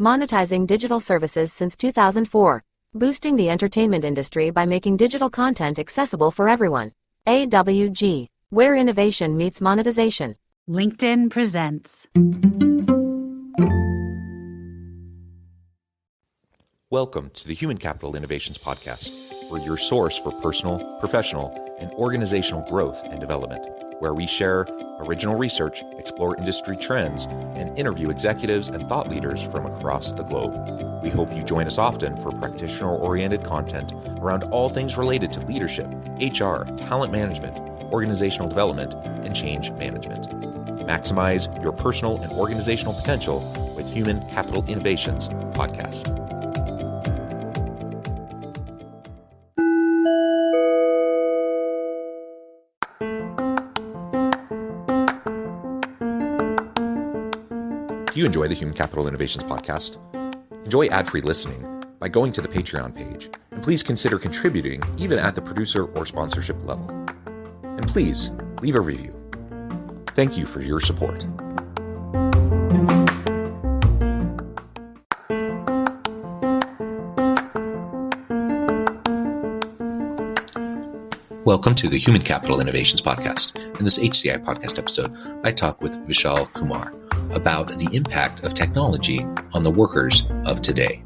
monetizing digital services since 2004, boosting the entertainment industry by making digital content accessible for everyone. AWG, where innovation meets monetization. LinkedIn presents. Welcome to the Human Capital Innovations Podcast. We're your source for personal, professional, and organizational growth and development, where we share original research, explore industry trends, and interview executives and thought leaders from across the globe. We hope you join us often for practitioner-oriented content around all things related to leadership, HR, talent management, organizational development, and change management. Maximize your personal and organizational potential with Human Capital Innovations Podcast. Do you enjoy the Human Capital Innovations Podcast? Enjoy ad-free listening by going to the Patreon page, and please consider contributing even at the producer or sponsorship level. And please leave a review. Thank you for your support. Welcome to the Human Capital Innovations Podcast. In this HCI Podcast episode, I talk with Vishal Kumar about the impact of technology on the workers of today.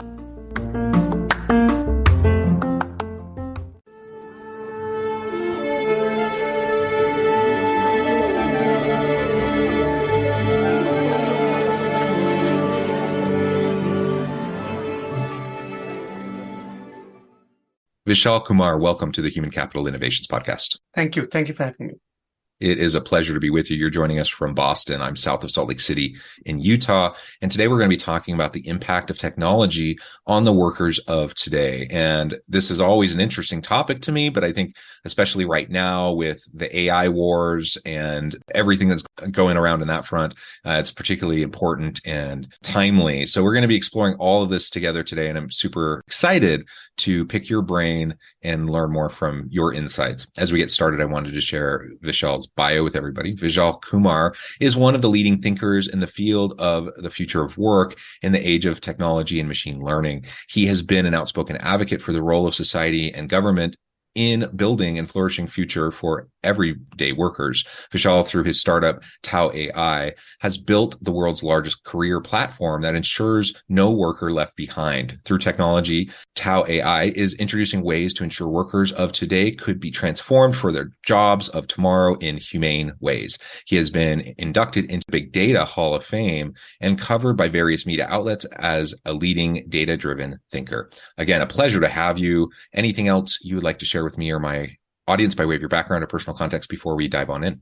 Vishal Kumar, welcome to the Human Capital Innovations Podcast. Thank you. Thank you for having me. It is a pleasure to be with you. You're joining us from Boston. I'm south of Salt Lake City in Utah. And today we're going to be talking about the impact of technology on the workers of today. And this is always an interesting topic to me, but I think especially right now with the AI wars and everything that's going around in that front, it's particularly important and timely. So we're going to be exploring all of this together today. And I'm super excited to pick your brain and learn more from your insights. As we get started, I wanted to share Vishal's bio with everybody. Vishal Kumar is one of the leading thinkers in the field of the future of work in the age of technology and machine learning. He has been an outspoken advocate for the role of society and government in building and flourishing future for everyday workers. Vishal, through his startup Tau AI, has built the world's largest career platform that ensures no worker left behind. Through technology, Tau AI is introducing ways to ensure workers of today could be transformed for their jobs of tomorrow in humane ways. He has been inducted into Big Data Hall of Fame and covered by various media outlets as a leading data-driven thinker. Again, a pleasure to have you. Anything else you would like to share with me or my audience by way of your background or personal context before we dive on in?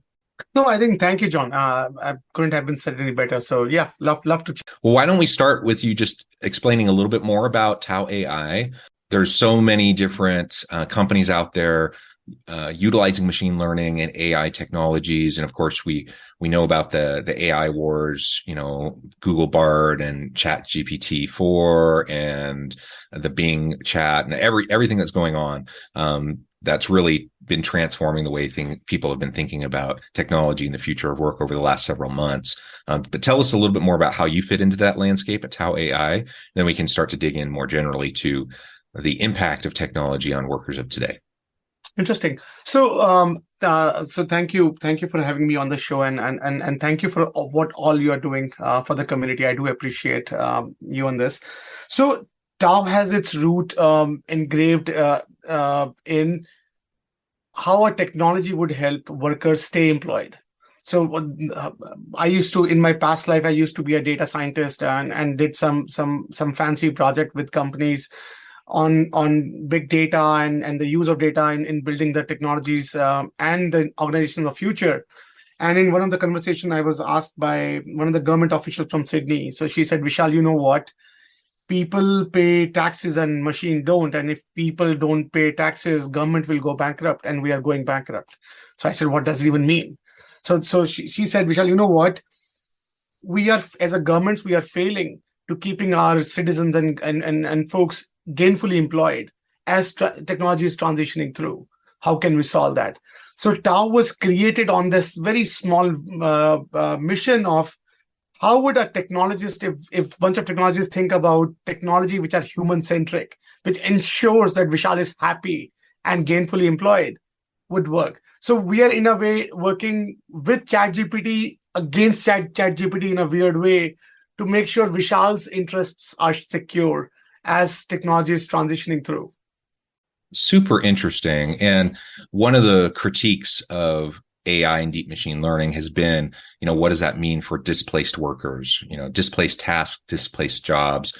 No, I think, thank you, John. I couldn't have been said any better. So yeah, love to. Well, why don't we start with you just explaining a little bit more about Tau AI? There's so many different companies out there utilizing machine learning and AI technologies. And of course, we know about the AI wars, Google Bard and Chat GPT-4 and the Bing chat and everything that's going on. That's really been transforming the way people have been thinking about technology and the future of work over the last several months. But tell us a little bit more about how you fit into that landscape at Tau AI. Then we can start to dig in more generally to the impact of technology on workers of today. Interesting. So thank you for having me on the show, and thank you for what all you are doing for the community. I do appreciate you on this. So Tau has its root engraved in how a technology would help workers stay employed. So in my past life, I used to be a data scientist and did some fancy project with companies on big data and the use of data in building the technologies and the organizations of future. And in one of the conversations, I was asked by one of the government officials from Sydney. So she said, Vishal, you know what? People pay taxes and machine don't. And if people don't pay taxes, government will go bankrupt, and we are going bankrupt. So I said, what does it even mean? So she said, Vishal, you know what? We are, as a government, we are failing to keeping our citizens and folks gainfully employed as technology is transitioning through. How can we solve that? So Tau was created on this very small mission of how would a technologist, if a bunch of technologists think about technology which are human-centric, which ensures that Vishal is happy and gainfully employed, would work? So we are in a way working with ChatGPT against ChatGPT in a weird way to make sure Vishal's interests are secure as technology is transitioning through. Super interesting. And one of the critiques of AI and deep machine learning has been, what does that mean for displaced workers, displaced tasks, displaced jobs?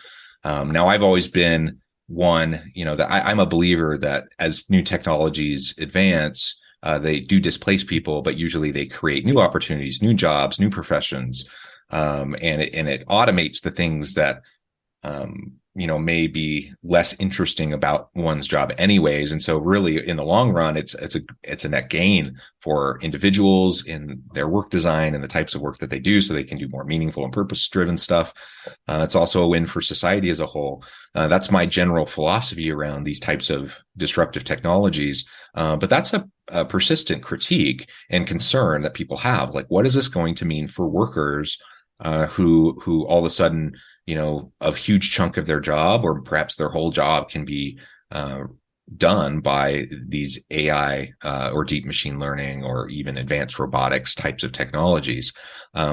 Now, I've always been one, that I'm a believer that as new technologies advance, they do displace people, but usually they create new opportunities, new jobs, new professions. And it automates the things that, may be less interesting about one's job anyways. And so really in the long run, it's a net gain for individuals in their work design and the types of work that they do so they can do more meaningful and purpose-driven stuff. It's also a win for society as a whole. That's my general philosophy around these types of disruptive technologies. But that's a persistent critique and concern that people have. Like, what is this going to mean for workers who all of a sudden, a huge chunk of their job or perhaps their whole job can be done by these AI or deep machine learning or even advanced robotics types of technologies.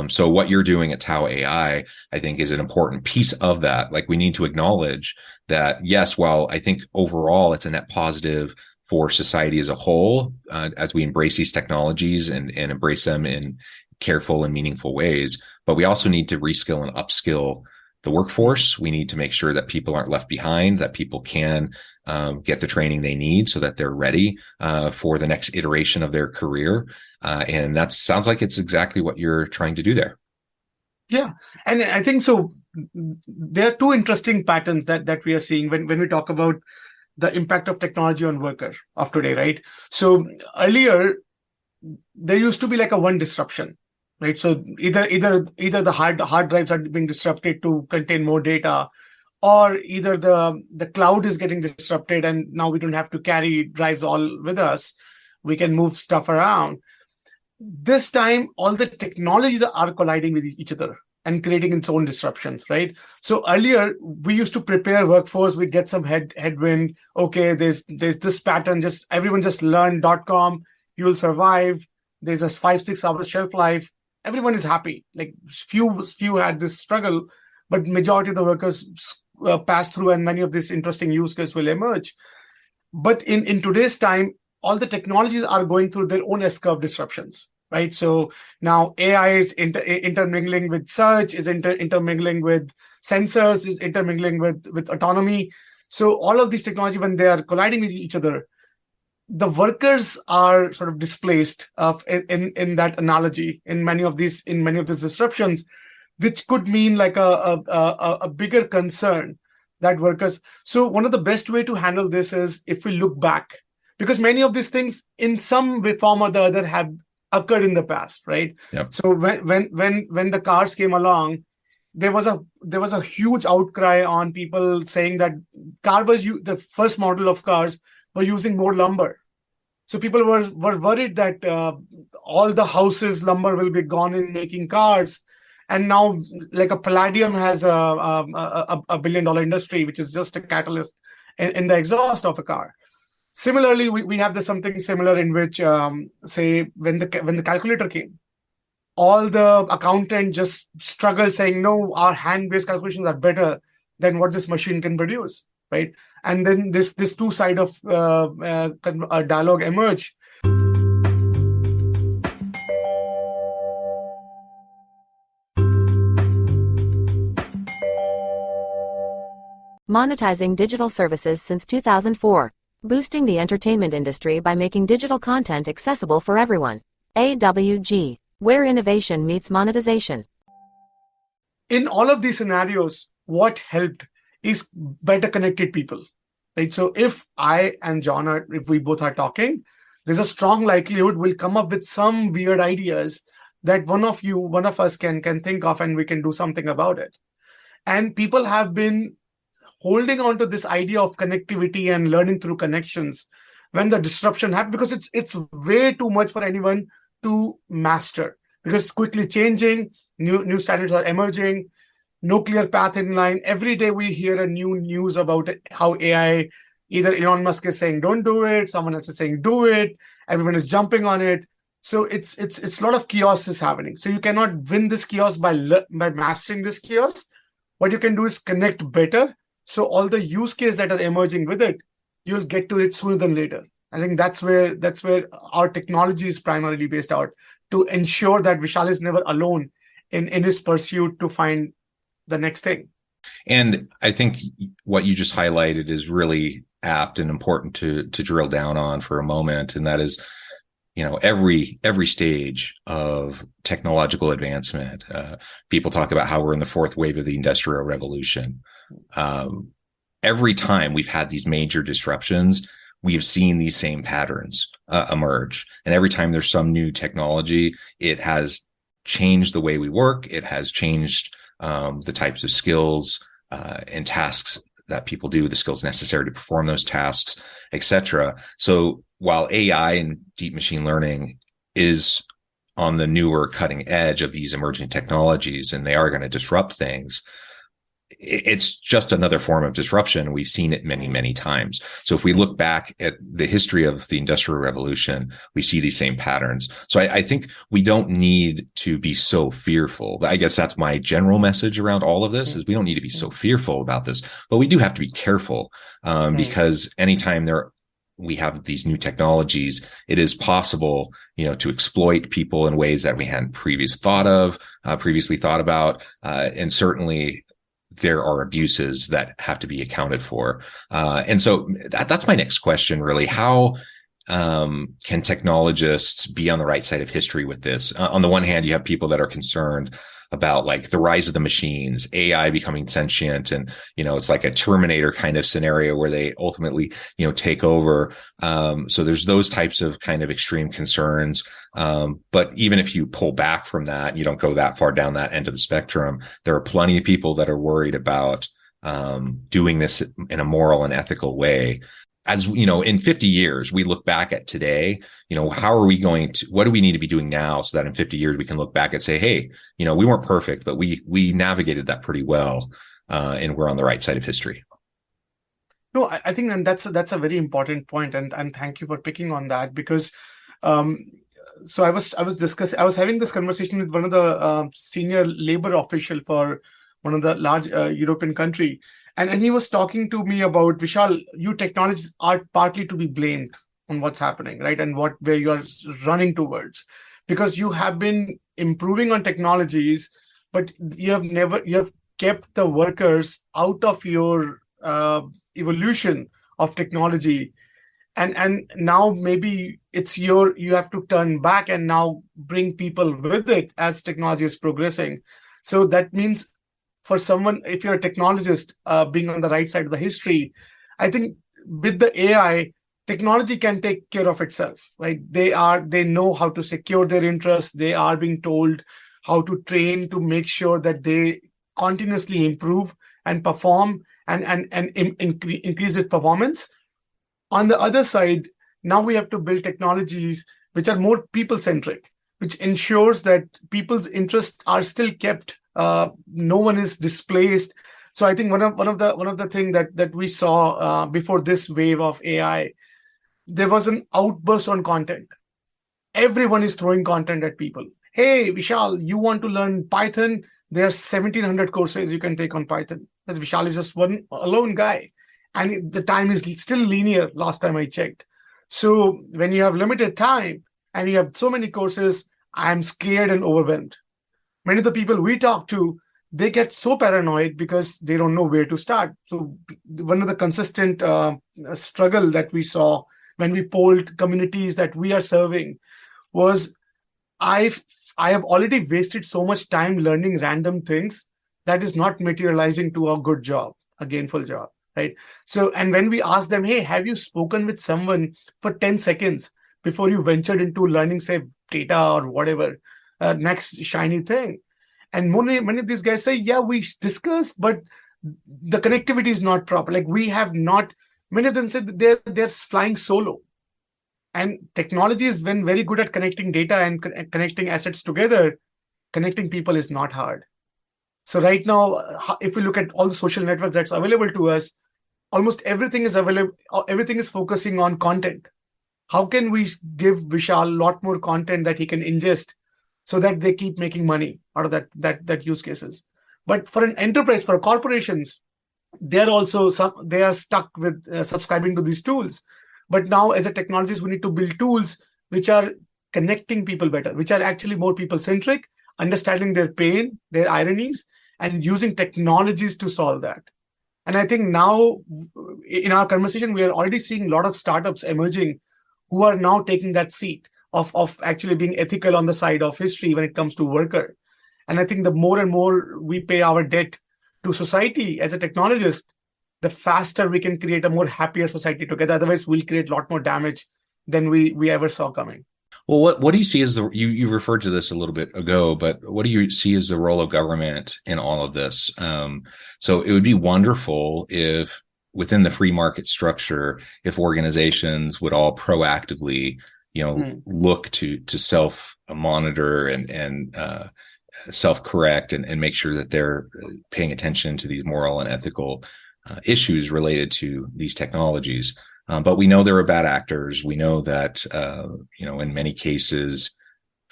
So what you're doing at Tau AI, I think, is an important piece of that. Like, we need to acknowledge that, yes, while I think overall it's a net positive for society as a whole, as we embrace these technologies and embrace them in careful and meaningful ways, but we also need to reskill and upskill the workforce. We need to make sure that people aren't left behind, that people can get the training they need so that they're ready for the next iteration of their career. And that sounds like it's exactly what you're trying to do there. Yeah. And I think so. There are two interesting patterns that we are seeing when we talk about the impact of technology on workers of today, right? So earlier, there used to be like a one disruption. Right, so either the hard drives are being disrupted to contain more data, or either the cloud is getting disrupted and now we don't have to carry drives all with us. We can move stuff around. This time, all the technologies are colliding with each other and creating its own disruptions, right? So earlier, we used to prepare workforce. We'd get some headwind. Okay, there's this pattern. Everyone just learn .com. You'll survive. There's a 5-6 hours shelf life. Everyone is happy. Like few had this struggle, but majority of the workers pass through, and many of these interesting use cases will emerge. But in today's time, all the technologies are going through their own S-curve disruptions, right? So now AI is intermingling with search, is intermingling with sensors, is intermingling with autonomy. So all of these technology, when they are colliding with each other, the workers are sort of displaced in that analogy in many of these disruptions, which could mean like a bigger concern that workers. So one of the best way to handle this is if we look back, because many of these things in some way, form or the other have occurred in the past, right? Yep. So when the cars came along, there was a huge outcry on people saying that the first model of cars were using more lumber. So people were worried that all the houses lumber will be gone in making cars. And now like a palladium has a $1 billion industry, which is just a catalyst in the exhaust of a car. Similarly, we have something similar in which, say, when the calculator came, all the accountant just struggled saying, no, our hand-based calculations are better than what this machine can produce. Right, and then this two side of dialogue emerge. Monetizing digital services since 2004, boosting the entertainment industry by making digital content accessible for everyone. AWG, where innovation meets monetization. In all of these scenarios, what helped is better connected people, right? So if I and John if we both are talking, there's a strong likelihood we'll come up with some weird ideas that one of us can think of, and we can do something about it. And people have been holding on to this idea of connectivity and learning through connections when the disruption happened, because it's way too much for anyone to master. because it's quickly changing. New standards are emerging. No clear path in line. Every day we hear a new news about how AI, either Elon Musk is saying don't do it, someone else is saying do it, everyone is jumping on it. So it's a lot of chaos is happening. So you cannot win this chaos by mastering this chaos. What you can do is connect better. So all the use cases that are emerging with it, you'll get to it sooner than later. I think that's where our technology is primarily based out, to ensure that Vishal is never alone in his pursuit to find the next thing. And I think what you just highlighted is really apt and important to drill down on for a moment. And that is, every stage of technological advancement, people talk about how we're in the fourth wave of the Industrial Revolution. Every time we've had these major disruptions, we have seen these same patterns emerge. And every time there's some new technology, it has changed the way we work. It has changed the types of skills and tasks that people do, the skills necessary to perform those tasks, etc. So while AI and deep machine learning is on the newer cutting edge of these emerging technologies, and they are going to disrupt things, it's just another form of disruption. We've seen it many, many times. So if we look back at the history of the Industrial Revolution, we see these same patterns. So I think we don't need to be so fearful. I guess that's my general message around all of this, is we don't need to be so fearful about this, but we do have to be careful because anytime we have these new technologies, it is possible, to exploit people in ways that we hadn't previously thought about. And certainly there are abuses that have to be accounted for. And so that's my next question, really. How can technologists be on the right side of history with this? On the one hand, you have people that are concerned about like the rise of the machines, AI becoming sentient, and it's like a Terminator kind of scenario where they ultimately take over. So there's those types of kind of extreme concerns. But even if you pull back from that, you don't go that far down that end of the spectrum, there are plenty of people that are worried about doing this in a moral and ethical way. As in 50 years, we look back at today, how are we what do we need to be doing now so that in 50 years we can look back and say, hey, we weren't perfect, but we navigated that pretty well. And we're on the right side of history. No, I think, and that's a very important point, and thank you for picking on that, because so I was having this conversation with one of the senior labor official for one of the large European country. And he was talking to me about, Vishal, you technologies are partly to be blamed on what's happening, right? And where you are running towards, because you have been improving on technologies, but you have kept the workers out of your evolution of technology. And now maybe you have to turn back and now bring people with it as technology is progressing. So that means, for someone, if you're a technologist, being on the right side of the history, I think with the AI, technology can take care of itself, right? They know how to secure their interests. They are being told how to train to make sure that they continuously improve and perform and increase its performance. On the other side, now we have to build technologies which are more people-centric, which ensures that people's interests are still kept. No one is displaced. So I think one of the things that we saw before this wave of AI, there was an outburst on content. Everyone is throwing content at people. Hey, Vishal, you want to learn Python? There are 1,700 courses you can take on Python. Because Vishal is just one alone guy, and the time is still linear. Last time I checked. So when you have limited time and you have so many courses, I'm scared and overwhelmed. Many of the people we talk to, they get so paranoid because they don't know where to start. So one of the consistent struggle that we saw when we polled communities that we are serving was, I have already wasted so much time learning random things that is not materializing to a good job, a gainful job, right? So, and when we ask them, hey, have you spoken with someone for 10 seconds before you ventured into learning, say, data or whatever, next shiny thing? And many of these guys say, yeah, we discussed, but the connectivity is not proper. Like we have not, many of them said that they're flying solo. And technology has been very good at connecting data and connecting assets together. Connecting people is not hard. So right now, if we look at all the social networks that's available to us, almost everything is available. Everything is focusing on content. How can we give Vishal a lot more content that he can ingest so that they keep making money out of that use cases? But for an enterprise, for corporations, they're also they are stuck with subscribing to these tools. But now, as a technologist, we need to build tools which are connecting people better, which are actually more people-centric, understanding their pain, their ironies, and using technologies to solve that. And I think now, in our conversation, we are already seeing a lot of startups emerging who are now taking that seat of actually being ethical on the side of history when it comes to worker. And I think the more and more we pay our debt to society as a technologist, the faster we can create a more happier society together. Otherwise, we'll create a lot more damage than we ever saw coming. Well, what do you see as you referred to this a little bit ago, but what do you see as the role of government in all of this? So it would be wonderful if within the free market structure, if organizations would all proactively, look to self monitor and self correct and make sure that they're paying attention to these moral and ethical issues related to these technologies. But we know there are bad actors. We know that, in many cases,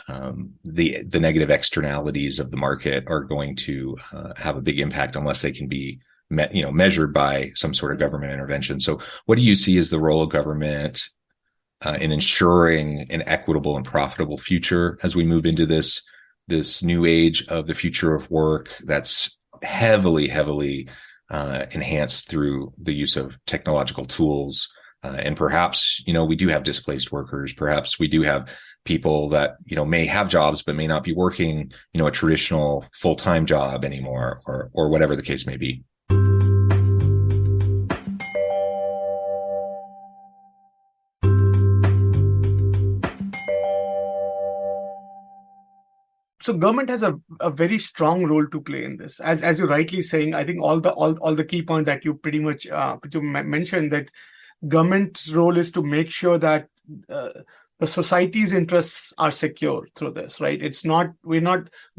the negative externalities of the market are going to have a big impact unless they can be measured by some sort of government intervention. So what do you see as the role of government in ensuring an equitable and profitable future as we move into this new age of the future of work that's heavily enhanced through the use of technological tools? And perhaps, we do have displaced workers. Perhaps we do have people that, may have jobs, but may not be working, a traditional full-time job anymore, or whatever the case may be. So government has a very strong role to play in this. As you're rightly saying, I think all the key points that you pretty much mentioned, that government's role is to make sure that the society's interests are secure through this, right?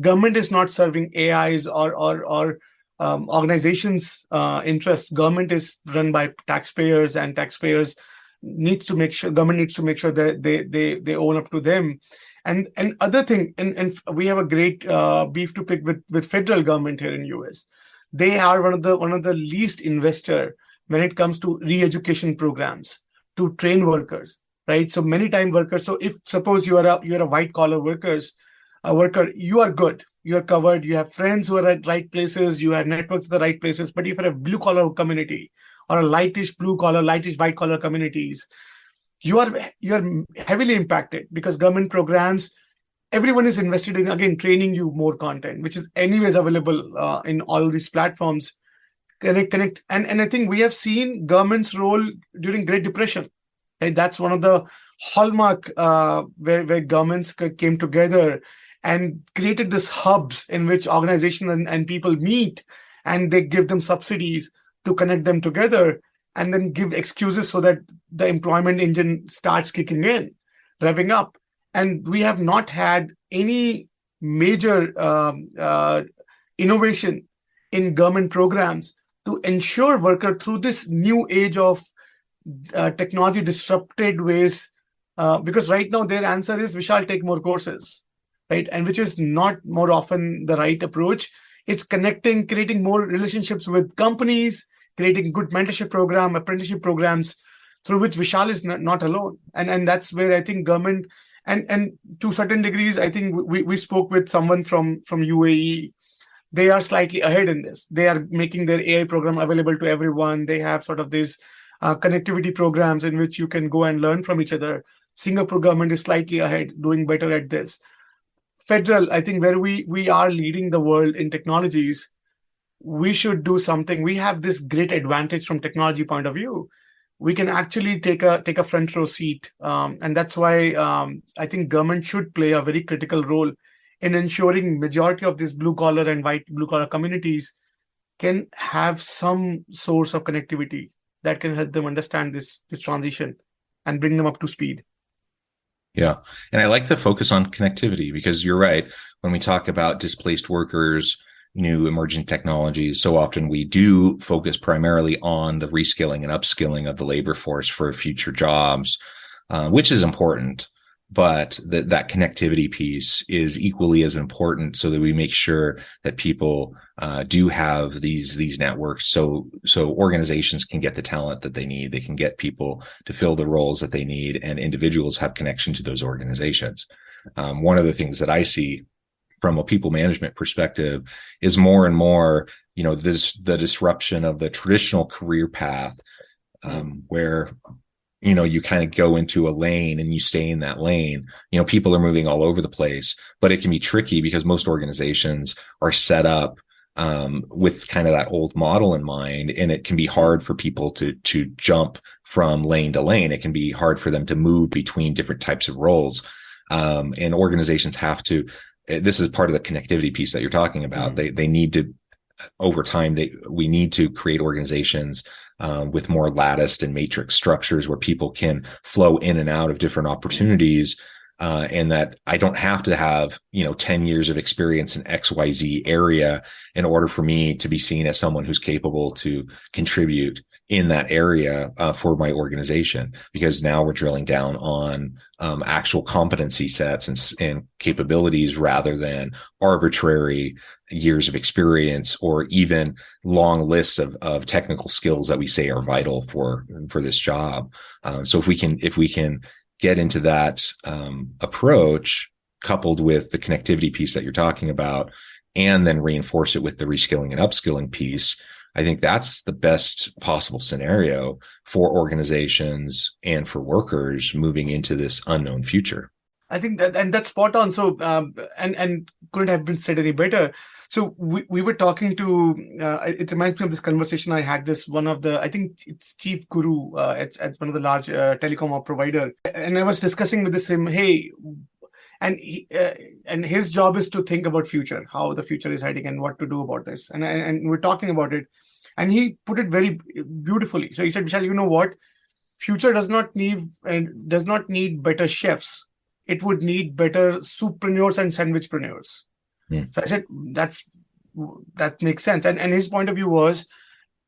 Government is not serving AIs or organizations' interests. Government is run by taxpayers, and taxpayers government needs to make sure that they own up to them. And other thing, and we have a great beef to pick with federal government here in US. They are one of the least investor when it comes to re-education programs to train workers, right? So many time workers. So if suppose you're a white collar worker, you are good, you are covered, you have friends who are at right places, you have networks at the right places. But if you're a blue collar community or a lightish blue collar, lightish white collar communities, you are heavily impacted because government programs, everyone is invested in, again, training you more content, which is anyways available in all these platforms. Connect. And I think we have seen government's role during Great Depression. Right? That's one of the hallmark where governments came together and created these hubs in which organizations and people meet, and they give them subsidies to connect them together, and then give excuses so that the employment engine starts kicking in, revving up. And we have not had any major innovation in government programs to ensure worker through this new age of technology disrupted ways. Because right now their answer is, we shall take more courses, right? And which is not more often the right approach. It's creating more relationships with companies, creating good mentorship program, apprenticeship programs, through which Vishal is not alone. And that's where I think government, and to certain degrees, I think we spoke with someone from UAE. They are slightly ahead in this. They are making their AI program available to everyone. They have sort of these connectivity programs in which you can go and learn from each other. Singapore government is slightly ahead, doing better at this. Federal, I think, where we are leading the world in technologies, we should do something. We have this great advantage from technology point of view. We can actually take a front row seat. And that's why I think government should play a very critical role in ensuring majority of these blue collar and white blue collar communities can have some source of connectivity that can help them understand this transition and bring them up to speed. Yeah. And I like the focus on connectivity because you're right. When we talk about displaced workers, new emerging technologies, so often we do focus primarily on the reskilling and upskilling of the labor force for future jobs, which is important. But that connectivity piece is equally as important so that we make sure that people do have these networks so organizations can get the talent that they need. They can get people to fill the roles that they need, and individuals have connection to those organizations. One of the things that I see from a people management perspective is more and more, the disruption of the traditional career path, where you kind of go into a lane and you stay in that lane. People are moving all over the place, but it can be tricky because most organizations are set up with kind of that old model in mind, and it can be hard for people to jump from lane to lane. It can be hard for them to move between different types of roles, and organizations have to. This is part of the connectivity piece that you're talking about. They need to, over time, we need to create organizations with more latticed and matrix structures where people can flow in and out of different opportunities, and that I don't have to have 10 years of experience in XYZ area in order for me to be seen as someone who's capable to contribute in that area for my organization, because now we're drilling down on actual competency sets and capabilities rather than arbitrary years of experience or even long lists of technical skills that we say are vital for this job. So if we can get into that approach coupled with the connectivity piece that you're talking about, and then reinforce it with the reskilling and upskilling piece, I think that's the best possible scenario for organizations and for workers moving into this unknown future. I think that's spot on. So, and couldn't have been said any better. So we were talking to, it reminds me of this conversation I had I think it's Chief Guru at one of the large telecom provider. And I was discussing with him, hey, and his job is to think about future, how the future is heading and what to do about this. And we're talking about it. And he put it very beautifully. So he said, Vishal, you know what? Future does not need better chefs. It would need better soupreneurs and sandwichpreneurs. So I said, that makes sense. And his point of view was,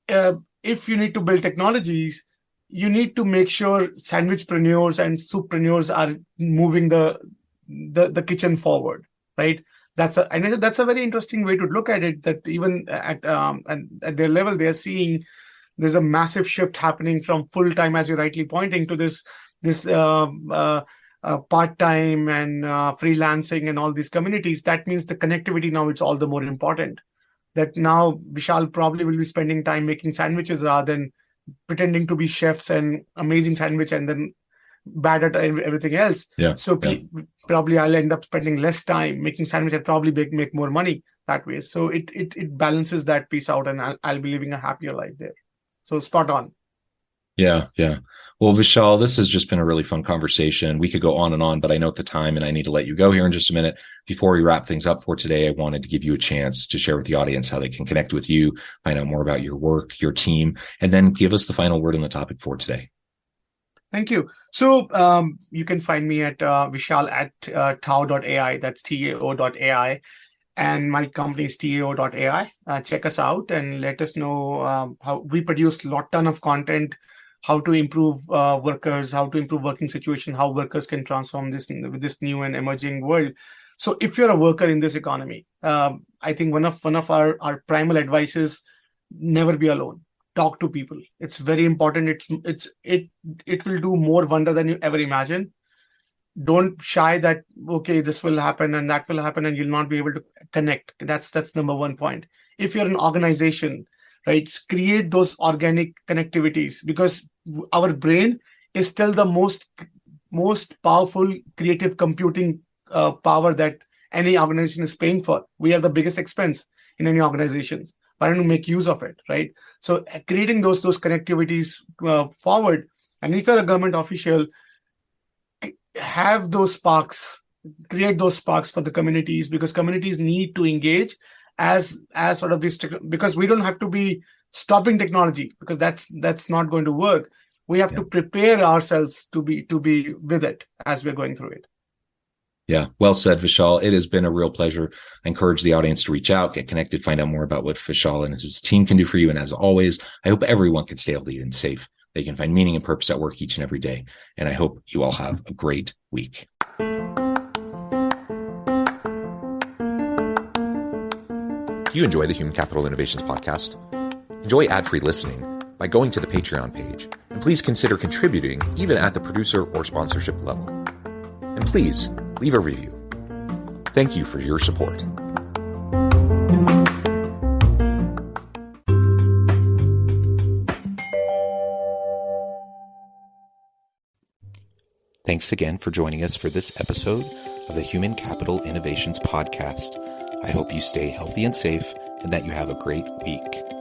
if you need to build technologies, you need to make sure sandwichpreneurs and souppreneurs are moving the kitchen forward, right? That's a very interesting way to look at it, that even at their level, they're seeing there's a massive shift happening from full-time, as you're rightly pointing to, this part-time and freelancing and all these communities. That means the connectivity now it's all the more important. That now Vishal probably will be spending time making sandwiches rather than pretending to be chefs and amazing sandwich and then bad at everything else. Yeah. So probably I'll end up spending less time making sandwich and probably make more money that way. So it balances that piece out, and I'll be living a happier life there. So spot on. Yeah. Well, Vishal, this has just been a really fun conversation. We could go on and on, but I note the time and I need to let you go here in just a minute. Before we wrap things up for today, I wanted to give you a chance to share with the audience how they can connect with you, find out more about your work, your team, and then give us the final word on the topic for today. Thank you. So you can find me at Vishal at tao.ai. That's tao.ai. And my company is tao.ai. Check us out and let us know how we produce a ton of content, how to improve workers, how to improve working situation, how workers can transform with this new and emerging world. So if you're a worker in this economy, I think one of our primal advice is never be alone. Talk to people. It's very important. It will do more wonder than you ever imagine. Don't shy that, okay, this will happen and that will happen and you'll not be able to connect. That's number one point. If you're an organization, right, create those organic connectivities, because our brain is still the most powerful creative computing power that any organization is paying for. We are the biggest expense in any organizations. Why don't we make use of it, right? So creating those connectivities forward. And if you're a government official, have those sparks, create those sparks for the communities, because communities need to engage as sort of this, because we don't have to be stopping technology, because that's not going to work. We have to prepare ourselves to be with it as we're going through it. Yeah, well said, Vishal. It has been a real pleasure. I encourage the audience to reach out, get connected, find out more about what Vishal and his team can do for you. And as always, I hope everyone can stay healthy and safe. They can find meaning and purpose at work each and every day. And I hope you all have a great week. Do you enjoy the Human Capital Innovations podcast? Enjoy ad-free listening by going to the Patreon page. And please consider contributing even at the producer or sponsorship level. And please leave a review. Thank you for your support. Thanks again for joining us for this episode of the Human Capital Innovations podcast. I hope you stay healthy and safe and that you have a great week.